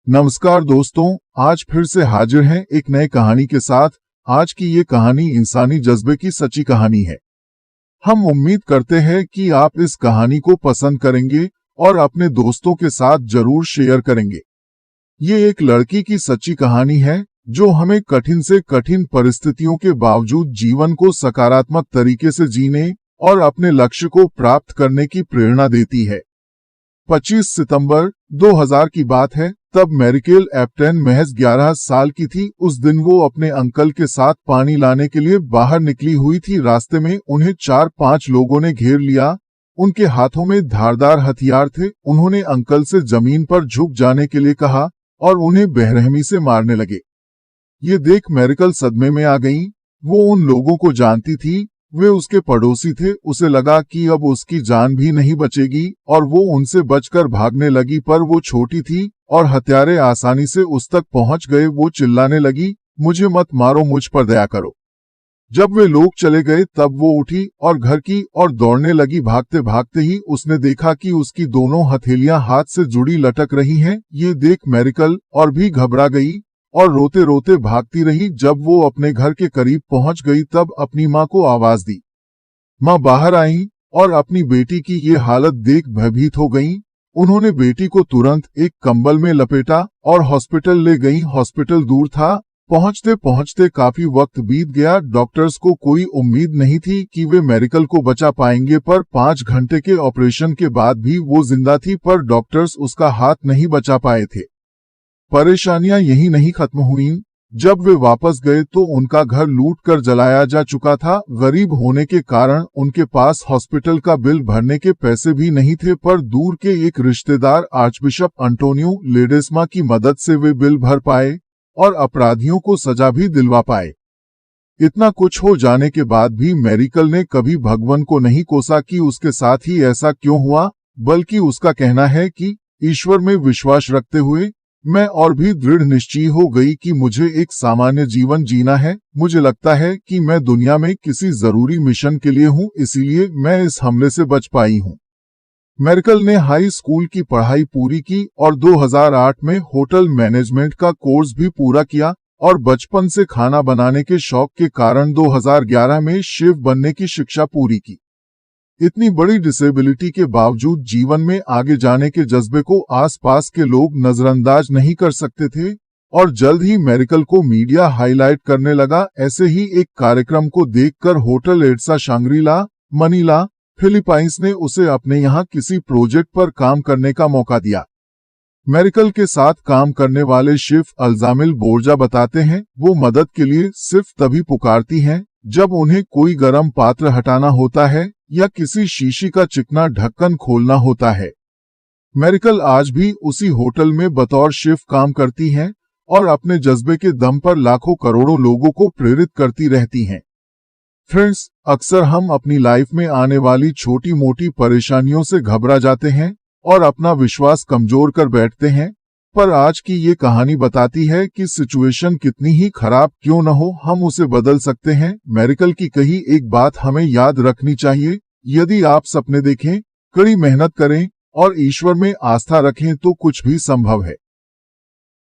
नमस्कार दोस्तों, आज फिर से हाजिर हैं एक नई कहानी के साथ। आज की ये कहानी इंसानी जज्बे की सच्ची कहानी है। हम उम्मीद करते हैं कि आप इस कहानी को पसंद करेंगे और अपने दोस्तों के साथ जरूर शेयर करेंगे। ये एक लड़की की सच्ची कहानी है जो हमें कठिन से कठिन परिस्थितियों के बावजूद जीवन को सकारात्मक तरीके से जीने और अपने लक्ष्य को प्राप्त करने की प्रेरणा देती है। 25 सितंबर 2000 की बात है। तब मैरिकेल एप्टेन महज 11 साल की थी। उस दिन वो अपने अंकल के साथ पानी लाने के लिए बाहर निकली हुई थी। रास्ते में उन्हें 4-5 लोगों ने घेर लिया। उनके हाथों में धारदार हथियार थे। उन्होंने अंकल से जमीन पर झुक जाने के लिए कहा और उन्हें बेरहमी से मारने लगे। ये देख मैरिकल सदमे में आ गईं। वो उन लोगों को जानती थी, वे उसके पड़ोसी थे। उसे लगा कि अब उसकी जान भी नहीं बचेगी और वो उनसे बचकर भागने लगी, पर वो छोटी थी और हत्यारे आसानी से उस तक पहुंच गए। वो चिल्लाने लगी, मुझे मत मारो, मुझ पर दया करो। जब वे लोग चले गए तब वो उठी और घर की और दौड़ने लगी। भागते भागते ही उसने देखा कि उसकी दोनों हथेलियां हाथ से जुड़ी लटक रही हैं। ये देख मैरिकल और भी घबरा गई और रोते रोते भागती रही। जब वो अपने घर के करीब पहुंच गई तब अपनी माँ को आवाज दी। माँ बाहर आई और अपनी बेटी की ये हालत देख भयभीत हो गईं। उन्होंने बेटी को तुरंत एक कंबल में लपेटा और हॉस्पिटल ले गईं। हॉस्पिटल दूर था। पहुंचते पहुंचते काफी वक्त बीत गया। डॉक्टर्स को कोई उम्मीद नहीं थी कि वे मैरिकल को बचा पाएंगे, पर 5 घंटे के ऑपरेशन के बाद भी वो जिंदा थी, पर डॉक्टर्स उसका हाथ नहीं बचा पाए थे। परेशानियां यही नहीं खत्म हुईं। जब वे वापस गए तो उनका घर लूट कर जलाया जा चुका था। गरीब होने के कारण उनके पास हॉस्पिटल का बिल भरने के पैसे भी नहीं थे, पर दूर के एक रिश्तेदार आर्चबिशप अंटोनियो लेडेस्मा की मदद से वे बिल भर पाए और अपराधियों को सजा भी दिलवा पाए। इतना कुछ हो जाने के बाद भी मैरिकल ने कभी भगवान को नहीं कोसा कि उसके साथ ही ऐसा क्यों हुआ, बल्कि उसका कहना है कि ईश्वर में विश्वास रखते हुए मैं और भी दृढ़ निश्चयी हो गई कि मुझे एक सामान्य जीवन जीना है। मुझे लगता है कि मैं दुनिया में किसी जरूरी मिशन के लिए हूँ, इसीलिए मैं इस हमले से बच पाई हूँ। मैरिकल ने हाई स्कूल की पढ़ाई पूरी की और 2008 में होटल मैनेजमेंट का कोर्स भी पूरा किया और बचपन से खाना बनाने के शौक के कारण 2011 में शेफ बनने की शिक्षा पूरी की। इतनी बड़ी डिसेबिलिटी के बावजूद जीवन में आगे जाने के जज्बे को आसपास के लोग नजरअंदाज नहीं कर सकते थे और जल्द ही मैरिकल को मीडिया हाईलाइट करने लगा। ऐसे ही एक कार्यक्रम को देखकर होटल एड्सा शांग्रीला, मनीला, फिलीपाइंस ने उसे अपने यहाँ किसी प्रोजेक्ट पर काम करने का मौका दिया। मैरिकल के साथ काम करने वाले शेफ अल्जामिल बोर्जा बताते हैं, वो मदद के लिए सिर्फ तभी पुकारती हैं जब उन्हें कोई गर्म पात्र हटाना होता है या किसी शीशी का चिकना ढक्कन खोलना होता है। मैरिकल आज भी उसी होटल में बतौर शेफ काम करती हैं और अपने जज्बे के दम पर लाखों करोड़ों लोगों को प्रेरित करती रहती हैं। फ्रेंड्स, अक्सर हम अपनी लाइफ में आने वाली छोटी मोटी परेशानियों से घबरा जाते हैं और अपना विश्वास कमजोर कर बैठते हैं, पर आज की ये कहानी बताती है कि सिचुएशन कितनी ही खराब क्यों न हो, हम उसे बदल सकते हैं। मैरिकल की कही एक बात हमें याद रखनी चाहिए, यदि आप सपने देखें, कड़ी मेहनत करें और ईश्वर में आस्था रखें तो कुछ भी संभव है।